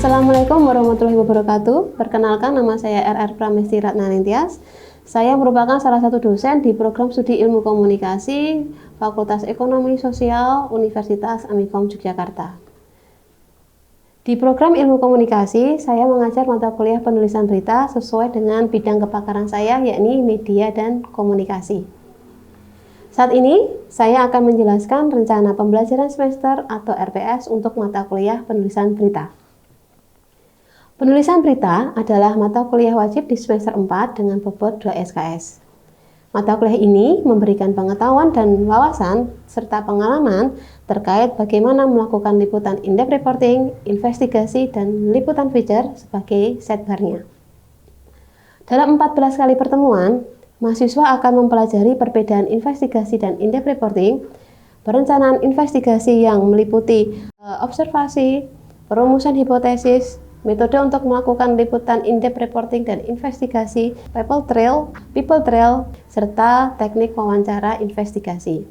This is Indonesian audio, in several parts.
Assalamualaikum warahmatullahi wabarakatuh. Perkenalkan, nama saya RR Pramesti Ratnaningtyas. Saya merupakan salah satu dosen di program studi ilmu komunikasi Fakultas Ekonomi Sosial Universitas Amikom Yogyakarta. Di program ilmu komunikasi, saya mengajar mata kuliah penulisan berita sesuai dengan bidang kepakaran saya, yakni media dan komunikasi. Saat ini, saya akan menjelaskan rencana pembelajaran semester atau RPS untuk mata kuliah penulisan berita. Penulisan berita adalah mata kuliah wajib di semester 4 dengan bobot 2 SKS. Mata kuliah ini memberikan pengetahuan dan wawasan serta pengalaman terkait bagaimana melakukan liputan in-depth reporting, investigasi, dan liputan feature sebagai sidebar-nya. Dalam 14 kali pertemuan, mahasiswa akan mempelajari perbedaan investigasi dan in-depth reporting, perencanaan investigasi yang meliputi observasi, perumusan hipotesis, metode untuk melakukan liputan in-depth reporting dan investigasi, people trail, serta teknik wawancara investigasi.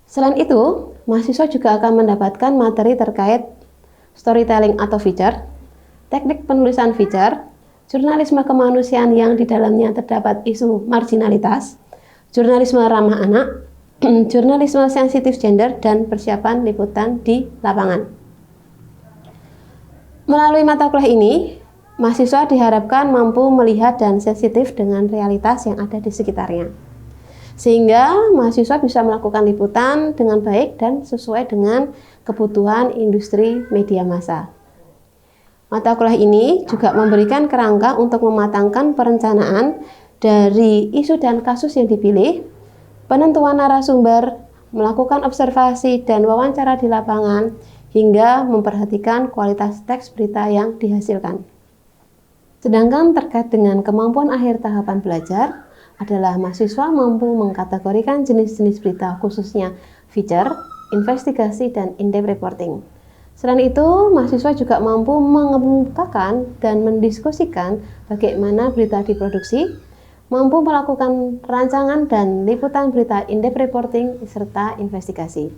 Selain itu, mahasiswa juga akan mendapatkan materi terkait storytelling atau feature, teknik penulisan feature, jurnalisme kemanusiaan yang di dalamnya terdapat isu marginalitas, jurnalisme ramah anak, jurnalisme sensitif gender, dan persiapan liputan di lapangan. Melalui mata kuliah ini, mahasiswa diharapkan mampu melihat dan sensitif dengan realitas yang ada di sekitarnya. Sehingga mahasiswa bisa melakukan liputan dengan baik dan sesuai dengan kebutuhan industri media massa. Mata kuliah ini juga memberikan kerangka untuk mematangkan perencanaan dari isu dan kasus yang dipilih, penentuan narasumber, melakukan observasi dan wawancara di lapangan, hingga memperhatikan kualitas teks berita yang dihasilkan. Sedangkan terkait dengan kemampuan akhir tahapan belajar adalah mahasiswa mampu mengkategorikan jenis-jenis berita khususnya feature, investigasi, dan in-depth reporting. Selain itu, mahasiswa juga mampu mengemukakan dan mendiskusikan bagaimana berita diproduksi, mampu melakukan rancangan dan liputan berita in-depth reporting serta investigasi.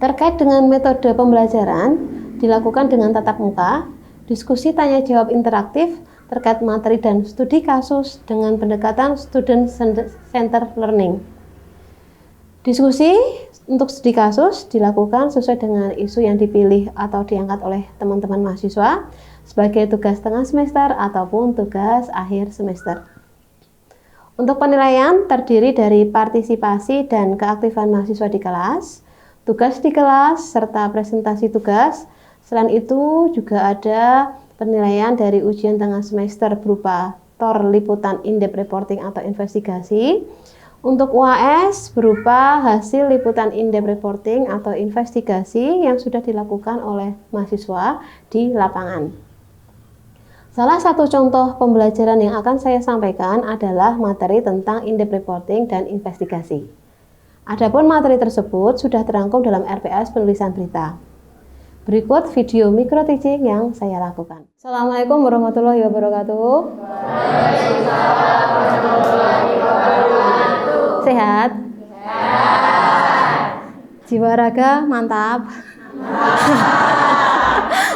Terkait dengan metode pembelajaran, dilakukan dengan tatap muka, diskusi tanya jawab interaktif terkait materi dan studi kasus dengan pendekatan student center learning. Diskusi untuk studi kasus dilakukan sesuai dengan isu yang dipilih atau diangkat oleh teman-teman mahasiswa sebagai tugas tengah semester ataupun tugas akhir semester. Untuk penilaian terdiri dari partisipasi dan keaktifan mahasiswa di kelas, tugas di kelas, serta presentasi tugas. Selain itu juga ada penilaian dari ujian tengah semester berupa TOR liputan in-depth reporting atau investigasi. Untuk UAS berupa hasil liputan in-depth reporting atau investigasi yang sudah dilakukan oleh mahasiswa di lapangan. Salah satu contoh pembelajaran yang akan saya sampaikan adalah materi tentang in-depth reporting dan investigasi. Adapun materi tersebut sudah terangkum dalam RPS penulisan berita. Berikut video micro teaching yang saya lakukan. Assalamualaikum warahmatullahi wabarakatuh. Waalaikumsalam warahmatullahi wabarakatuh. Sehat? Sehat. Jiwa raga mantap.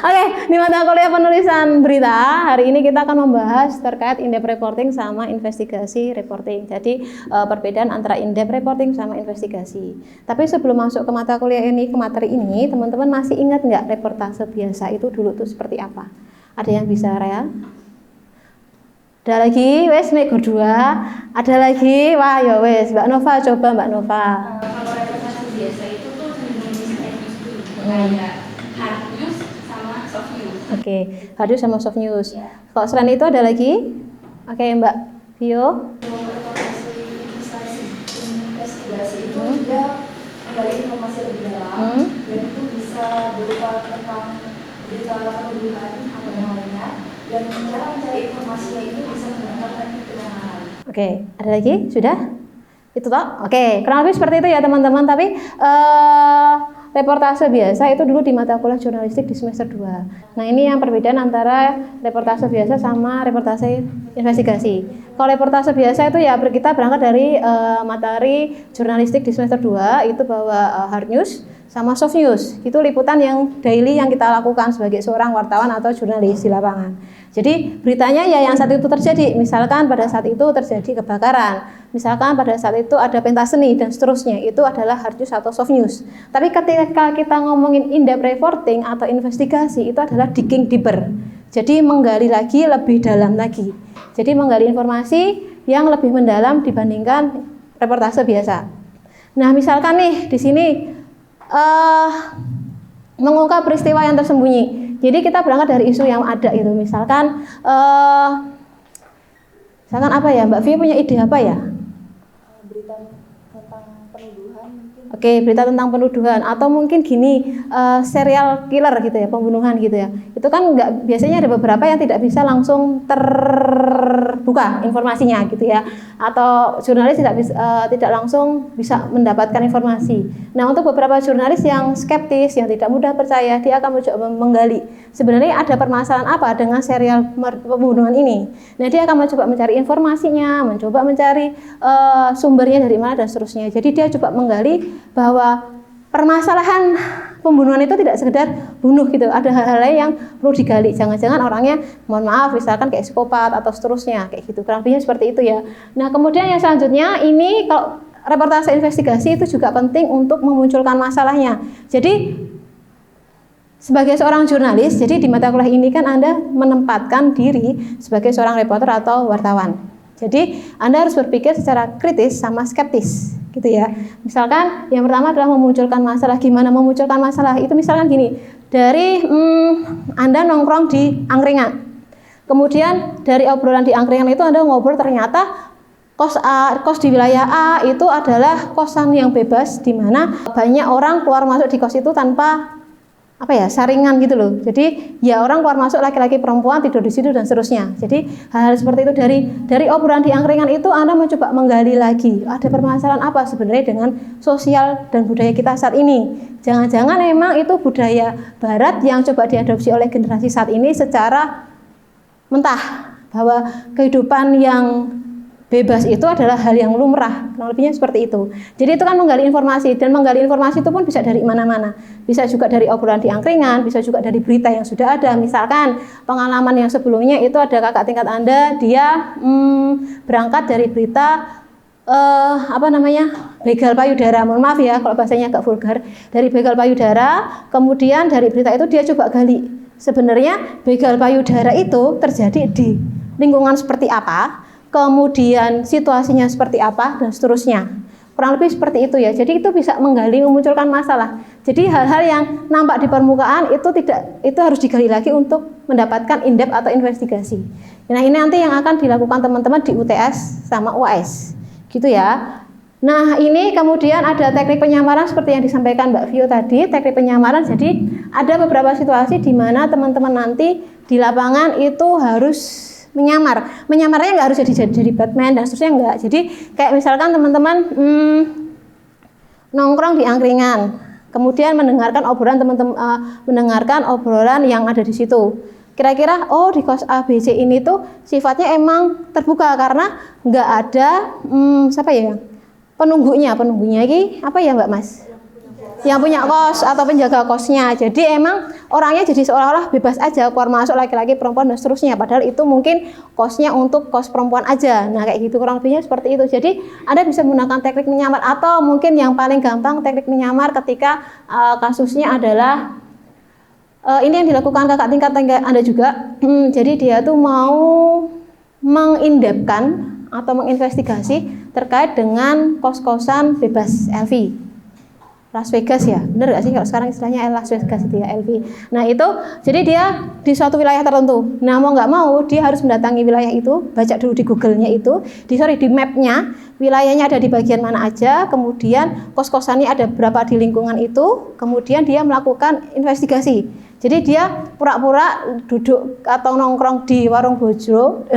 Oke, di mata kuliah penulisan berita, hari ini kita akan membahas terkait in-depth reporting sama investigasi reporting. Jadi, perbedaan antara in-depth reporting sama investigasi. Tapi sebelum masuk ke mata kuliah ini, ke materi ini, teman-teman masih ingat nggak reportase biasa itu dulu tuh seperti apa? Ada yang bisa, Rea? Ada lagi, wes, mek kedua. Ada lagi, wah ya wes, Mbak Nova, coba Mbak Nova. Kalau reportase biasa itu tuh jenis kayak hard news sama soft news. Oke, hard news sama soft news. Kalau selain itu ada lagi? Oke, Mbak Vio. Investigasi itu dia menggali informasi lebih dalam, dan itu bisa berupa tentang berita pembunuhan atau yang lainnya, dan cara mencari informasinya itu bisa menggunakan teknik penanganan. Oke, ada lagi? Sudah? Itu toh? Oke, kurang lebih seperti itu ya teman-teman. Tapi reportase biasa itu dulu di mata kuliah jurnalistik di semester 2. Nah, ini yang perbedaan antara reportase biasa sama reportase investigasi. Kalau reportase biasa itu ya kita berangkat dari materi jurnalistik di semester 2 itu bahwa hard news sama soft news. Itu liputan yang daily yang kita lakukan sebagai seorang wartawan atau jurnalis di lapangan. Jadi beritanya ya yang saat itu terjadi, misalkan pada saat itu terjadi kebakaran, misalkan pada saat itu ada pentas seni dan seterusnya, itu adalah hard news atau soft news. Tapi ketika kita ngomongin in-depth reporting atau investigasi, itu adalah digging deeper. Jadi menggali lagi lebih dalam lagi. Jadi menggali informasi yang lebih mendalam dibandingkan reportase biasa. Nah, misalkan nih di sini mengungkap peristiwa yang tersembunyi. Jadi kita berangkat dari isu yang ada itu. Misalkan apa ya, Mbak Fia punya ide apa ya? Berita tentang penuduhan mungkin. Oke, berita tentang penuduhan atau mungkin gini, serial killer gitu ya, pembunuhan gitu ya. Itu kan nggak, biasanya ada beberapa yang tidak bisa langsung terbuka informasinya gitu ya. Atau jurnalis tidak langsung bisa mendapatkan informasi. Nah, untuk beberapa jurnalis yang skeptis, yang tidak mudah percaya, dia akan mencoba menggali sebenarnya ada permasalahan apa dengan serial pembunuhan ini. Nah, dia akan mencoba mencari informasinya, mencoba mencari sumbernya dari mana dan seterusnya. Jadi dia coba menggali bahwa permasalahan pembunuhan itu tidak sekedar bunuh gitu, ada hal-hal lain yang perlu digali. Jangan-jangan orangnya, mohon maaf, misalkan kayak psikopat atau seterusnya, kayak gitu. Kurang lebihnya seperti itu ya. Nah, kemudian yang selanjutnya ini kalau reportase investigasi itu juga penting untuk memunculkan masalahnya. Jadi sebagai seorang jurnalis, jadi di mata kuliah ini kan Anda menempatkan diri sebagai seorang reporter atau wartawan. Jadi Anda harus berpikir secara kritis sama skeptis gitu ya. Misalkan yang pertama adalah memunculkan masalah. Gimana memunculkan masalah? Itu misalkan gini, dari Anda nongkrong di angkringan. Kemudian dari obrolan di angkringan itu Anda ngobrol ternyata kos di wilayah A itu adalah kosan yang bebas, di mana banyak orang keluar masuk di kos itu tanpa saringan gitu loh. Jadi ya orang keluar masuk, laki-laki perempuan tidur di situ dan seterusnya. Jadi hal-hal seperti itu dari obrolan di angkringan itu Anda mencoba menggali lagi ada permasalahan apa sebenarnya dengan sosial dan budaya kita saat ini. Jangan-jangan memang itu budaya barat yang coba diadopsi oleh generasi saat ini secara mentah, bahwa kehidupan yang bebas itu adalah hal yang lumrah, kurang lebihnya seperti itu. Jadi itu kan menggali informasi, dan menggali informasi itu pun bisa dari mana-mana. Bisa juga dari obrolan di angkringan, bisa juga dari berita yang sudah ada. Misalkan pengalaman yang sebelumnya itu ada kakak tingkat Anda, dia berangkat dari berita begal payudara. Mohon maaf ya kalau bahasanya agak vulgar. Dari begal payudara, kemudian dari berita itu dia coba gali. Sebenarnya begal payudara itu terjadi di lingkungan seperti apa, kemudian situasinya seperti apa dan seterusnya. Kurang lebih seperti itu ya. Jadi itu bisa menggali, memunculkan masalah. Jadi hal-hal yang nampak di permukaan itu harus digali lagi untuk mendapatkan in-depth atau investigasi. Nah, ini nanti yang akan dilakukan teman-teman di UTS sama UAS. Gitu ya. Nah, ini kemudian ada teknik penyamaran seperti yang disampaikan Mbak Vio tadi, teknik penyamaran. Jadi ada beberapa situasi di mana teman-teman nanti di lapangan itu harus menyamarnya nggak harus jadi Batman dan seterusnya, enggak. Jadi kayak misalkan teman-teman nongkrong di angkringan, kemudian mendengarkan obrolan yang ada di situ. Kira-kira di kos A, B, C ini tuh sifatnya emang terbuka karena nggak ada penunggunya ini apa ya Mbak Mas? Yang punya kos atau penjaga kosnya. Jadi emang orangnya jadi seolah-olah bebas aja keluar masuk, laki-laki, perempuan dan seterusnya. Padahal itu mungkin kosnya untuk kos perempuan aja. Nah kayak gitu kurang lebihnya seperti itu. Jadi Anda bisa menggunakan teknik menyamar, atau mungkin yang paling gampang teknik menyamar ketika kasusnya adalah ini yang dilakukan kakak tingkat Anda juga. Jadi dia tuh mau mengindepkan atau menginvestigasi terkait dengan kos-kosan bebas LV. Las Vegas ya, bener gak sih kalau sekarang istilahnya Las Vegas itu ya, LV. Nah itu, jadi dia di suatu wilayah tertentu. Nah mau nggak mau dia harus mendatangi wilayah itu, baca dulu di Google-nya itu, di map-nya, wilayahnya ada di bagian mana aja, kemudian kos-kosannya ada berapa di lingkungan itu, kemudian dia melakukan investigasi. Jadi dia pura-pura duduk atau nongkrong di warung borjo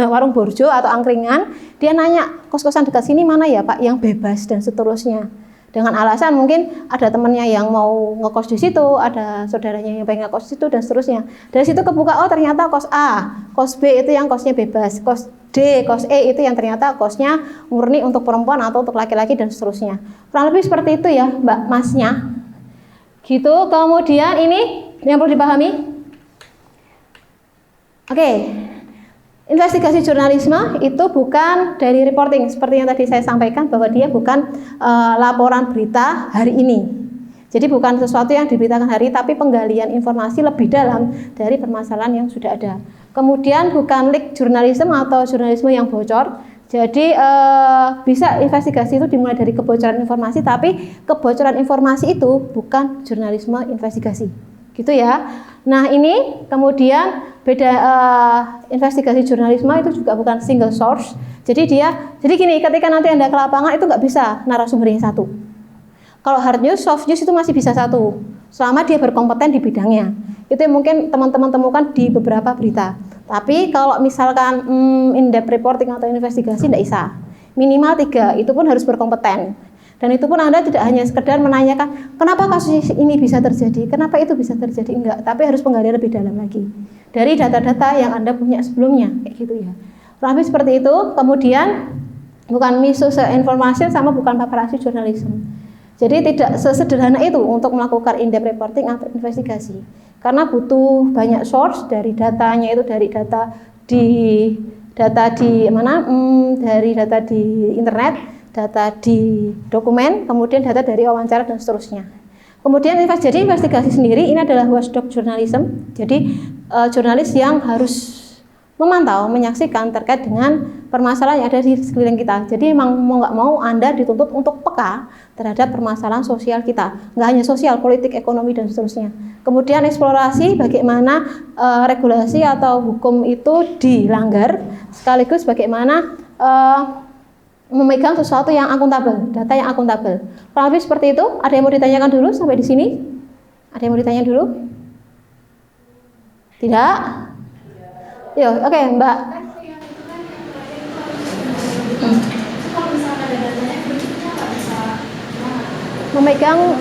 atau angkringan, dia nanya kos-kosan dekat sini mana ya Pak yang bebas dan seterusnya. Dengan alasan mungkin ada temannya yang mau ngekos di situ, ada saudaranya yang pengen ngekos di situ dan seterusnya. Dari situ kebuka, ternyata kos A, kos B itu yang kosnya bebas, kos D, kos E itu yang ternyata kosnya murni untuk perempuan atau untuk laki-laki dan seterusnya. Kurang lebih seperti itu ya Mbak Masnya. Gitu. Kemudian ini yang perlu dipahami. Oke. Investigasi jurnalisme itu bukan daily reporting seperti yang tadi saya sampaikan, bahwa dia bukan laporan berita hari ini. Jadi bukan sesuatu yang diberitakan hari, tapi penggalian informasi lebih dalam dari permasalahan yang sudah ada. Kemudian bukan leak journalism atau jurnalisme yang bocor. Jadi bisa investigasi itu dimulai dari kebocoran informasi, tapi kebocoran informasi itu bukan jurnalisme investigasi. Gitu ya. Nah, ini kemudian beda, investigasi jurnalisme itu juga bukan single source. Jadi gini, ketika nanti Anda ke lapangan itu nggak bisa narasumbernya satu. Kalau hard news, soft news itu masih bisa satu, selama dia berkompeten di bidangnya. Itu yang mungkin teman-teman temukan di beberapa berita. Tapi kalau misalkan in-depth reporting atau investigasi tidak bisa. Minimal 3, itu pun harus berkompeten. Dan itu pun Anda tidak hanya sekedar menanyakan kenapa kasus ini bisa terjadi, kenapa itu bisa terjadi, enggak, tapi harus penggalian lebih dalam lagi dari data-data yang Anda punya sebelumnya, kayak gitu ya. Kurang lebih seperti itu. Kemudian bukan misuse information sama bukan paparazzi journalism. Jadi tidak sesederhana itu untuk melakukan in-depth reporting atau investigasi, karena butuh banyak source dari datanya, itu dari data di mana, dari data di internet, data di dokumen, kemudian data dari wawancara dan seterusnya. Kemudian jadi investigasi sendiri ini adalah watchdog journalism. Jadi jurnalis yang harus memantau, menyaksikan terkait dengan permasalahan yang ada di sekeliling kita. Jadi memang mau nggak mau Anda dituntut untuk peka terhadap permasalahan sosial kita. Nggak hanya sosial, politik, ekonomi, dan seterusnya. Kemudian eksplorasi bagaimana regulasi atau hukum itu dilanggar, sekaligus bagaimana memegang sesuatu yang akuntabel, data yang akuntabel. Kurang lebih seperti itu. Ada yang mau ditanyakan dulu sampai di sini? Ada yang mau ditanya dulu? Tidak? Yo, oke, Mbak. Memegang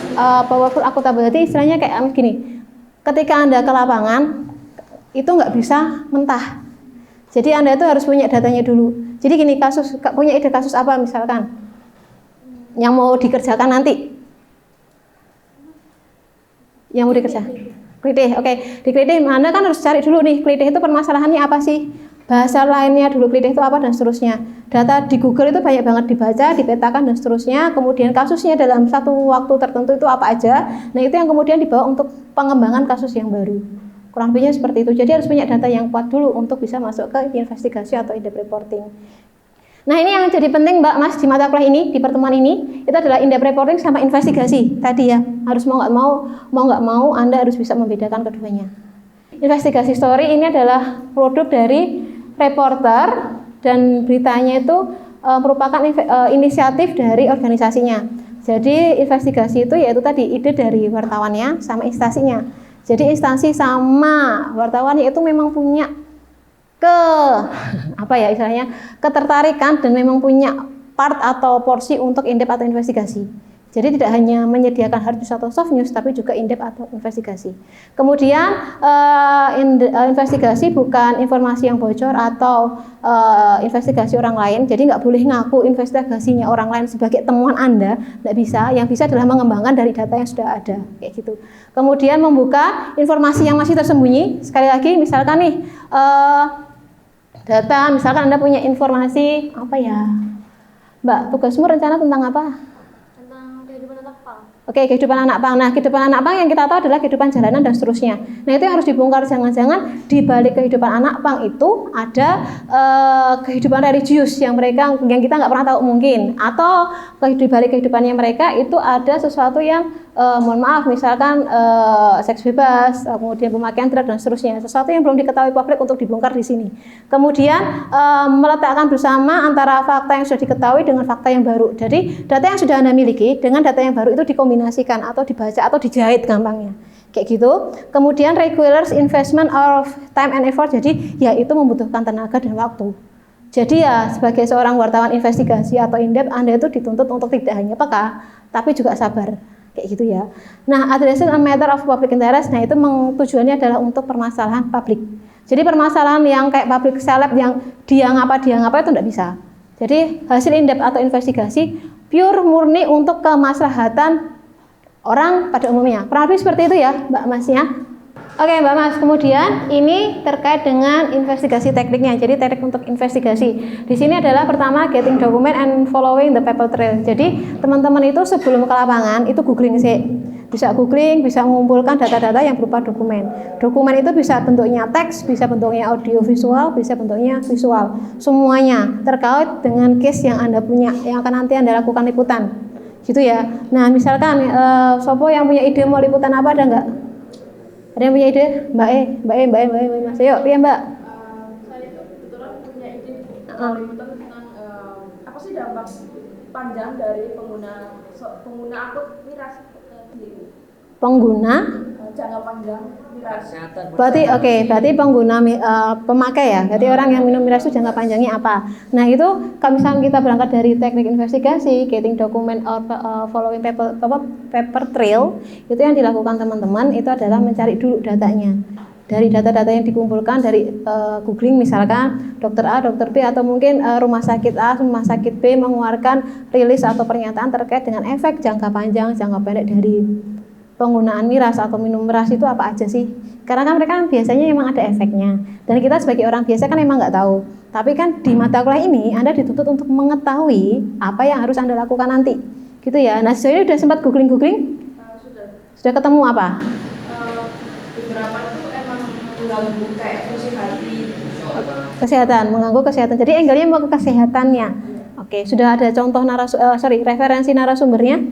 powerful accountability istilahnya kayak gini. Ketika Anda ke lapangan, itu nggak bisa mentah. Jadi Anda itu harus punya datanya dulu. Jadi gini, punya ide kasus apa misalkan yang mau dikerjakan nanti? Yang mau dikerjakan? Klidih, oke. Di klidih Anda kan harus cari dulu nih, klidih itu permasalahannya apa sih? Bahasa lainnya dulu, klidih itu apa dan seterusnya. Data di Google itu banyak banget dibaca, dipetakan dan seterusnya. Kemudian kasusnya dalam satu waktu tertentu itu apa aja. Nah, itu yang kemudian dibawa untuk pengembangan kasus yang baru. Kurang lebihnya seperti itu. Jadi harus punya data yang kuat dulu untuk bisa masuk ke investigasi atau in-depth reporting. Nah, ini yang jadi penting Mbak Mas di mata kuliah ini, di pertemuan ini, itu adalah in-depth reporting sama investigasi tadi ya. Harus mau nggak mau Anda harus bisa membedakan keduanya. Investigasi story ini adalah produk dari reporter dan beritanya itu merupakan inisiatif dari organisasinya. Jadi investigasi itu yaitu tadi ide dari wartawannya sama instansinya. Jadi instansi sama wartawannya itu memang punya ketertarikan dan memang punya part atau porsi untuk in-depth atau investigasi. Jadi tidak hanya menyediakan hard news atau soft news, tapi juga in-depth atau investigasi. Kemudian investigasi bukan informasi yang bocor atau investigasi orang lain. Jadi nggak boleh ngaku investigasinya orang lain sebagai temuan Anda, nggak bisa. Yang bisa adalah mengembangkan dari data yang sudah ada, kayak gitu. Kemudian membuka informasi yang masih tersembunyi. Sekali lagi, misalkan nih data, misalkan Anda punya informasi apa ya, Mbak, tugasmu rencana tentang apa? Oke, kehidupan anak pang. Nah, kehidupan anak pang yang kita tahu adalah kehidupan jalanan dan seterusnya. Nah, itu yang harus dibongkar. Jangan-jangan di balik kehidupan anak pang itu ada kehidupan religius yang kita nggak pernah tahu mungkin. Atau di balik kehidupannya mereka itu ada sesuatu yang mohon maaf, misalkan seks bebas, kemudian pemakaian drug dan seterusnya. Sesuatu yang belum diketahui publik untuk dibongkar di sini. Kemudian meletakkan bersama antara fakta yang sudah diketahui dengan fakta yang baru. Jadi data yang sudah Anda miliki dengan data yang baru itu dikombinasikan atau dibaca atau dijahit gampangnya. Kayak gitu. Kemudian requires investment of time and effort. Jadi ya itu membutuhkan tenaga dan waktu. Jadi ya sebagai seorang wartawan investigasi atau in-depth Anda itu dituntut untuk tidak hanya peka, tapi juga sabar. Kayak gitu ya. Nah, addressing a matter of public interest, nah itu tujuannya adalah untuk permasalahan publik. Jadi permasalahan yang kayak public seleb yang dia ngapa itu tidak bisa. Jadi hasil in-depth atau investigasi pure murni untuk kemaslahatan orang pada umumnya. Kurang lebih seperti itu ya, Mbak Masnya. Oke, Mbak Mas. Kemudian ini terkait dengan investigasi tekniknya. Jadi teknik untuk investigasi. Di sini adalah pertama getting document and following the paper trail. Jadi teman-teman itu sebelum ke lapangan itu googling sih. Bisa googling, bisa mengumpulkan data-data yang berupa dokumen. Dokumen itu bisa bentuknya teks, bisa bentuknya audio visual, bisa bentuknya visual. Semuanya terkait dengan case yang Anda punya, yang akan nanti Anda lakukan liputan. Gitu ya. Nah, misalkan Sopo yang punya ide mau liputan apa, ada nggak? Ada yang punya ide? Mbak E, Mas. Ayo, iya Mbak. Saya itu kebetulan punya ide liputan tentang apa sih dampak panjang dari pengguna akun miras sendiri. Pengguna Jangka panjang miras. berarti pengguna pemakai ya. Berarti orang yang minum miras itu jangka panjangnya apa? Nah, itu kalau misalnya kita berangkat dari teknik investigasi, getting document or following paper trail, itu yang dilakukan teman-teman itu adalah mencari dulu datanya. Dari data-data yang dikumpulkan dari googling, misalkan dokter A, dokter B, atau mungkin rumah sakit A, rumah sakit B mengeluarkan rilis atau pernyataan terkait dengan efek jangka panjang, jangka pendek dari penggunaan miras atau minum miras itu apa aja sih? Karena kan mereka biasanya memang ada efeknya. Dan kita sebagai orang biasa kan memang nggak tahu. Tapi kan di mata kuliah ini Anda dituntut untuk mengetahui apa yang harus Anda lakukan nanti. Gitu ya. Nah, sejauh ini sudah sempat googling? Sudah ketemu apa? Beberapa itu emang mengganggu kayak fungsi hati. Kesehatan, mengganggu kesehatan. Jadi angle-nya mau ke kesehatannya. Oke, sudah ada contoh referensi narasumbernya?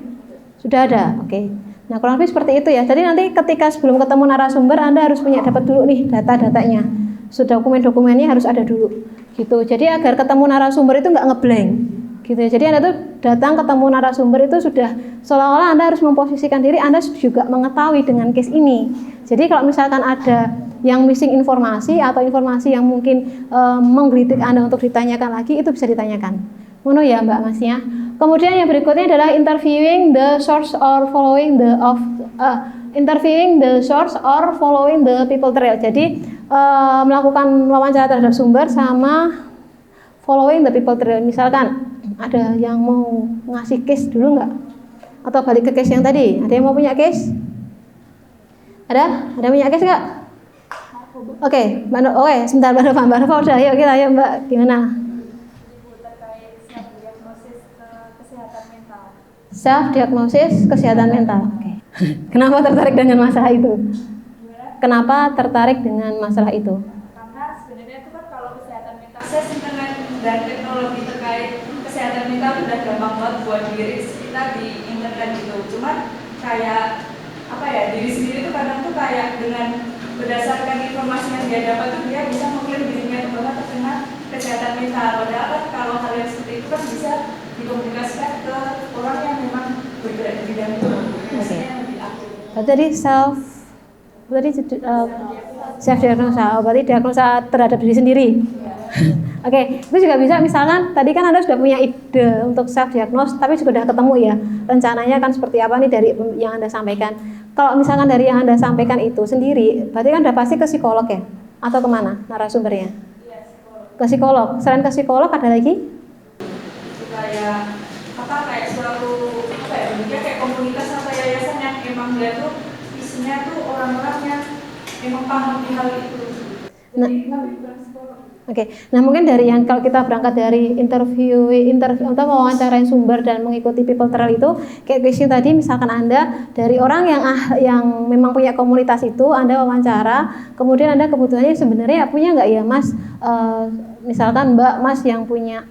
Sudah ada. Oke. Nah, kurang lebih seperti itu ya. Jadi nanti ketika sebelum ketemu narasumber Anda harus dapat dulu nih data-datanya. Sudah dokumen-dokumennya harus ada dulu. Gitu. Jadi agar ketemu narasumber itu nggak ngeblank. Gitu ya. Jadi Anda tuh datang ketemu narasumber itu sudah seolah-olah Anda harus memposisikan diri Anda juga mengetahui dengan case ini. Jadi kalau misalkan ada yang missing informasi atau informasi yang mungkin menggelitik Anda untuk ditanyakan lagi, itu bisa ditanyakan. Ngono ya Mbak Masnya. Kemudian yang berikutnya adalah interviewing the source or following the people trail. Jadi melakukan wawancara terhadap sumber sama following the people trail. Misalkan ada yang mau ngasih case dulu nggak? Atau balik ke case yang tadi? Ada yang mau punya case? Ada yang punya case nggak? Oke, sebentar Mbak Nova udah. Ayo Mbak, gimana? Self diagnosis kesehatan mental. Oke. Kenapa tertarik dengan masalah itu? Kenapa tertarik dengan masalah itu? Karena sebenarnya itu kan kalau kesehatan mental, akses internet dan teknologi terkait kesehatan mental itu udah gampang banget buat diri kita di internet gitu. Cuman kayak apa ya, diri sendiri tuh kadang tuh kayak dengan berdasarkan informasi yang dia dapat tuh dia bisa mengklaim dirinya itu bahwa terkena kesehatan mental. Padahal kan kalau hal yang seperti itu kan bisa dikomunikasikan ke orang yang memang bergerak di bidang itu. Berarti self diagnosa, berarti diagnosa terhadap diri sendiri. Oke, itu juga bisa misalkan tadi kan Anda sudah punya ide untuk self diagnose, tapi juga sudah ketemu ya rencananya kan seperti apa nih dari yang Anda sampaikan. Kalau misalkan dari yang Anda sampaikan itu sendiri, berarti kan udah pasti ke psikolog ya? Atau kemana narasumbernya? Ke psikolog. Selain ke psikolog ada lagi? Kayak suatu bentuknya kayak komunitas atau yayasan yang emang dia tuh isinya tuh orang-orang yang emang paham di hal itu. Nah mungkin dari yang kalau kita berangkat dari interview atau wawancarain sumber dan mengikuti people trail itu kayak question tadi, misalkan Anda dari orang yang memang punya komunitas itu Anda wawancara, kemudian Anda kebutuhannya sebenarnya punya nggak ya Mas, misalkan Mbak Mas yang punya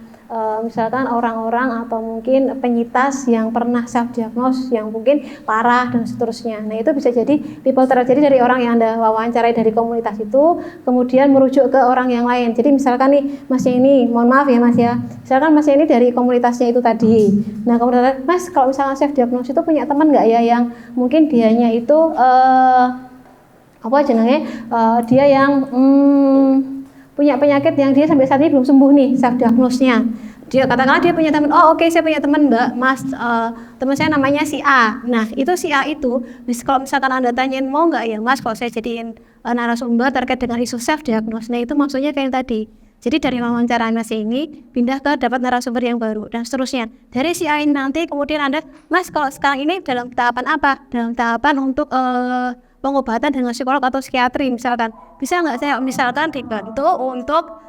misalkan orang-orang atau mungkin penyintas yang pernah self diagnose yang mungkin parah dan seterusnya. Nah itu bisa jadi people trail. Jadi dari orang yang Anda wawancarai dari komunitas itu kemudian merujuk ke orang yang lain. Jadi misalkan nih Masnya ini, mohon maaf ya Mas ya, misalkan Masnya ini dari komunitasnya itu tadi. Nah kemudian Mas kalau misalkan self diagnose itu punya teman nggak ya yang mungkin dianya itu dia yang punya penyakit yang dia sampai saat ini belum sembuh nih self diagnosnya. Dia katakanlah dia punya teman, saya punya teman Mbak Mas, teman saya namanya si A. Nah itu si A itu, kalau misalkan Anda tanyain mau nggak ya Mas kalau saya jadiin narasumber terkait dengan isu self diagnose, nah itu maksudnya kayak yang tadi. Jadi dari wawancara Mas ini pindah ke dapat narasumber yang baru dan seterusnya. Dari si A ini nanti kemudian Anda, Mas kalau sekarang ini dalam tahapan apa? Dalam tahapan untuk pengobatan dengan psikolog atau psikiatri misalkan. Bisa nggak saya misalkan dibantu untuk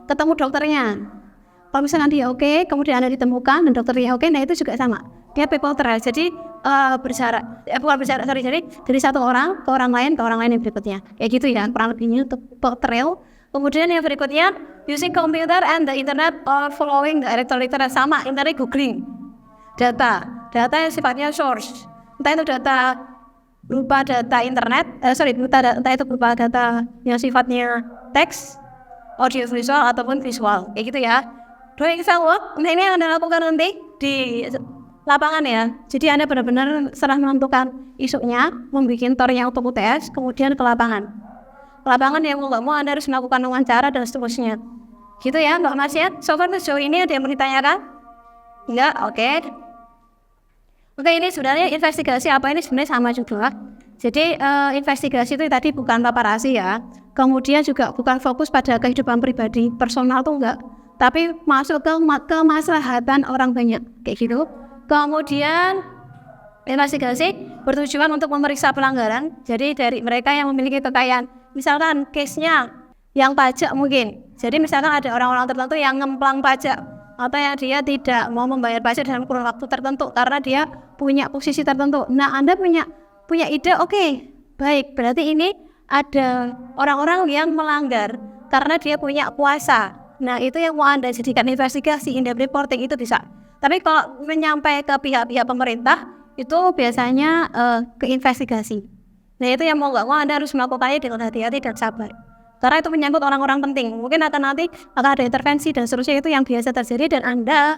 ketemu dokternya. Kalau misalkan dia oke, kemudian Anda ditemukan dan dokternya oke, nah itu juga sama. Dia people trial. Jadi jadi dari satu orang ke orang lain yang berikutnya. Kayak gitu ya, kurang lebihnya untuk people trial. Kemudian yang berikutnya using computer and the internet or following the electronic sama, internet googling. Data yang sifatnya source. Entah itu data berupa data internet, entah itu berupa data yang sifatnya teks, audio visual ataupun visual, kayak gitu ya. Doing example, nah ini yang Anda lakukan nanti di lapangan ya. Jadi Anda benar-benar setelah menentukan isunya, membuat tornya untuk UTS, kemudian ke lapangan. Lapangan yang mau nggak mau Anda harus melakukan wawancara dan seterusnya. Gitu ya, Mbak Mas ya. So far sejauh ini ada yang mau ditanyakan? Enggak, oke. Oke, ini sebenarnya investigasi apa ini sebenarnya sama juga. Jadi investigasi itu tadi bukan paparasi ya. Kemudian juga bukan fokus pada kehidupan pribadi, personal tuh enggak. Tapi masuk ke kemaslahatan orang banyak, kayak gitu. Kemudian investigasi bertujuan untuk memeriksa pelanggaran. Jadi dari mereka yang memiliki kekayaan, misalkan case-nya yang pajak mungkin. Jadi misalkan ada orang-orang tertentu yang ngemplang pajak atau yang dia tidak mau membayar pajak dalam kurun waktu tertentu karena dia punya posisi tertentu. Nah, Anda punya ide, oke, baik, berarti ini ada orang-orang yang melanggar karena dia punya kuasa. Nah, itu yang mau Anda jadikan investigasi, in-depth reporting itu bisa. Tapi kalau menyampai ke pihak-pihak pemerintah, itu biasanya ke investigasi. Nah, itu yang mau nggak mau Anda harus melakukannya dengan hati-hati dan sabar. Karena itu menyangkut orang-orang penting. Mungkin nanti akan ada intervensi dan seterusnya, itu yang biasa terjadi, dan Anda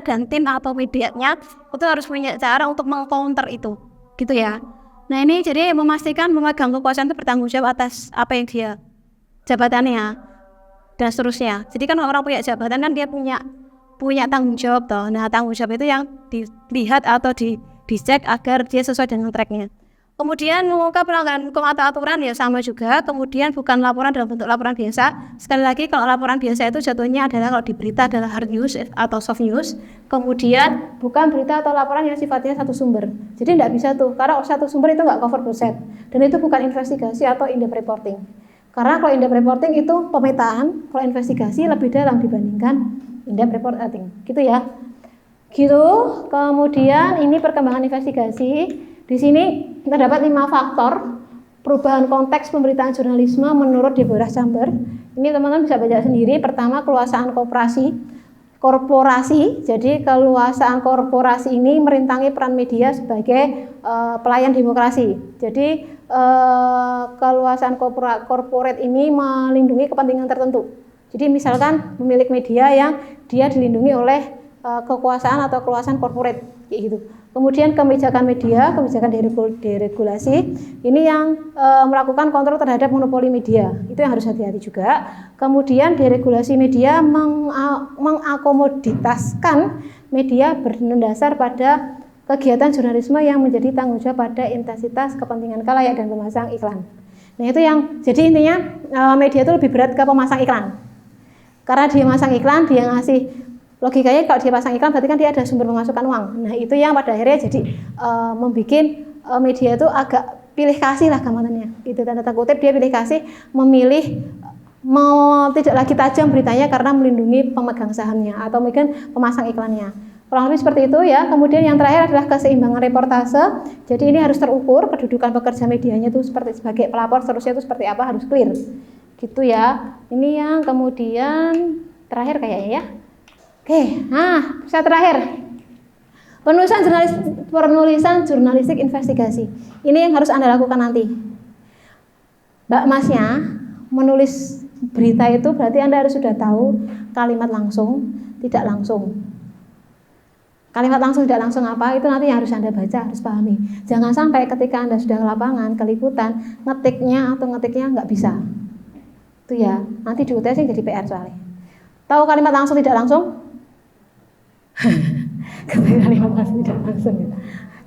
dan tim atau medianya itu harus punya cara untuk meng-counter itu. Gitu ya. Nah, ini jadi memastikan memegang kekuasaan itu bertanggung jawab atas apa yang dia jabatannya dan seterusnya. Jadi kan orang punya jabatan kan dia punya tanggung jawab toh. Nah, tanggung jawab itu yang dilihat atau dicek agar dia sesuai dengan tracknya. Kemudian mengungkap pelanggaran hukum atau aturan ya sama juga. Kemudian bukan laporan dalam bentuk laporan biasa. Sekali lagi, kalau laporan biasa itu jatuhnya adalah kalau di berita adalah hard news atau soft news. Kemudian bukan berita atau laporan yang sifatnya satu sumber. Jadi tidak bisa tuh, karena satu sumber itu nggak cover buset. Dan itu bukan investigasi atau in-depth reporting. Karena kalau in-depth reporting itu pemetaan, kalau investigasi lebih dalam dibandingkan in-depth reporting. Gitu ya. Gitu. Kemudian ini perkembangan investigasi. Di sini terdapat 5 faktor perubahan konteks pemberitaan jurnalisme menurut Deborah Chamber. Ini teman-teman bisa baca sendiri. Pertama, keluasaan korporasi. Jadi keluasaan korporasi ini merintangi peran media sebagai pelayan demokrasi. Jadi keluasaan korporat ini melindungi kepentingan tertentu. Jadi misalkan pemilik media yang dia dilindungi oleh kekuasaan atau keluasan korporat, kayak gitu. Kemudian kebijakan media, kebijakan deregulasi, ini yang melakukan kontrol terhadap monopoli media, itu yang harus hati-hati juga. Kemudian deregulasi media mengakomoditaskan media berdasar pada kegiatan jurnalisme yang menjadi tanggung jawab pada intensitas kepentingan khalayak dan pemasang iklan. Nah, itu yang jadi intinya media itu lebih berat ke pemasang iklan. Karena dia masang iklan, dia ngasih, logikanya kalau dia pasang iklan berarti kan dia ada sumber pemasukan uang. Nah, itu yang pada akhirnya jadi membuat media itu agak pilih kasih lah gambarannya. Itu tanda kutip dia pilih kasih, memilih mau tidak lagi tajam beritanya karena melindungi pemegang sahamnya atau mungkin pemasang iklannya. Kurang lebih seperti itu ya. Kemudian yang terakhir adalah keseimbangan reportase. Jadi ini harus terukur kedudukan pekerja medianya itu seperti sebagai pelapor, seterusnya itu seperti apa, harus clear. Gitu ya. Ini yang kemudian terakhir kayaknya ya. Oke, nah saya terakhir penulisan jurnalistik investigasi. Ini yang harus Anda lakukan nanti. Mbak Masnya menulis berita itu berarti Anda harus sudah tahu kalimat langsung, tidak langsung. Kalimat langsung tidak langsung apa itu nanti yang harus Anda baca, harus pahami. Jangan sampai ketika Anda sudah ke lapangan, ke liputan, ngetiknya nggak bisa. Itu ya, nanti di UTS jadi PR soalnya. Tahu kalimat langsung tidak langsung? Kalimat langsung tidak langsung.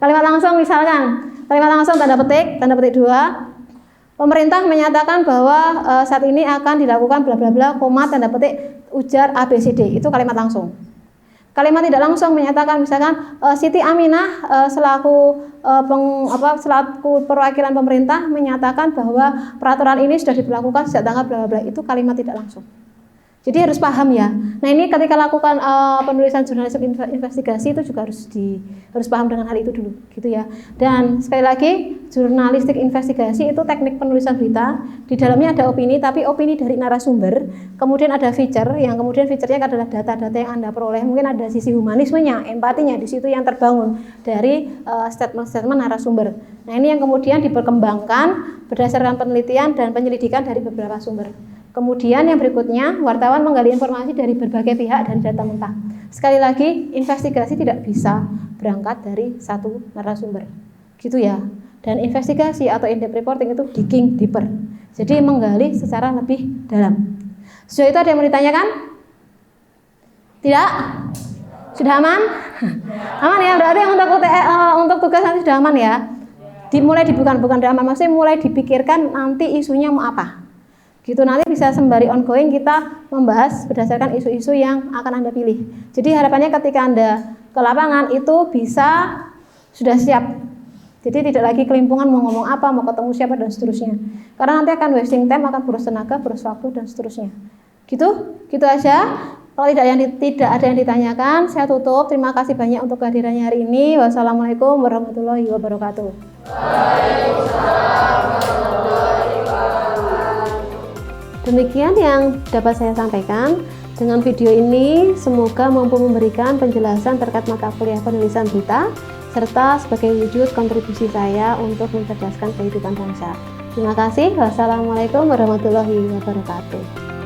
Kalimat langsung misalkan, kalimat langsung tanda petik 2, Pemerintah menyatakan bahwa saat ini akan dilakukan bla bla bla, koma, tanda petik, ujar ABCD. Itu kalimat langsung. Kalimat tidak langsung menyatakan misalkan Siti Aminah selaku perwakilan pemerintah menyatakan bahwa peraturan ini sudah diberlakukan sejak tanggal bla bla bla. Itu kalimat tidak langsung. Jadi harus paham ya. Nah ini ketika lakukan penulisan jurnalistik investigasi itu juga harus paham dengan hal itu dulu, gitu ya. Dan sekali lagi jurnalistik investigasi itu teknik penulisan berita. Di dalamnya ada opini, tapi opini dari narasumber. Kemudian ada feature, yang kemudian feature-nya adalah data-data yang Anda peroleh. Mungkin ada sisi humanismenya, empatinya di situ yang terbangun dari statement-statement narasumber. Nah ini yang kemudian diperkembangkan berdasarkan penelitian dan penyelidikan dari beberapa sumber. Kemudian yang berikutnya, wartawan menggali informasi dari berbagai pihak dan data mentah. Sekali lagi, investigasi tidak bisa berangkat dari satu narasumber. Gitu ya. Dan investigasi atau in-depth reporting itu digging deeper. Jadi menggali secara lebih dalam. Sejauh itu ada yang mau ditanyakan? Tidak? Sudah aman? Aman ya, berarti untuk tugas nanti sudah aman ya. Dimulai bukan aman, maksudnya mulai dipikirkan nanti isunya mau apa. Gitu, nanti bisa sembari ongoing kita membahas berdasarkan isu-isu yang akan Anda pilih. Jadi harapannya ketika Anda ke lapangan itu bisa sudah siap. Jadi tidak lagi kelimpungan mau ngomong apa, mau ketemu siapa dan seterusnya. Karena nanti akan wasting time, akan boros tenaga, boros waktu dan seterusnya. Gitu aja. Kalau tidak ada yang ditanyakan, saya tutup. Terima kasih banyak untuk kehadirannya hari ini. Wassalamualaikum warahmatullahi wabarakatuh. Demikian yang dapat saya sampaikan. Dengan video ini, semoga mampu memberikan penjelasan terkait mata kuliah penulisan berita, serta sebagai wujud kontribusi saya untuk mencerdaskan kehidupan bangsa. Terima kasih. Wassalamualaikum warahmatullahi wabarakatuh.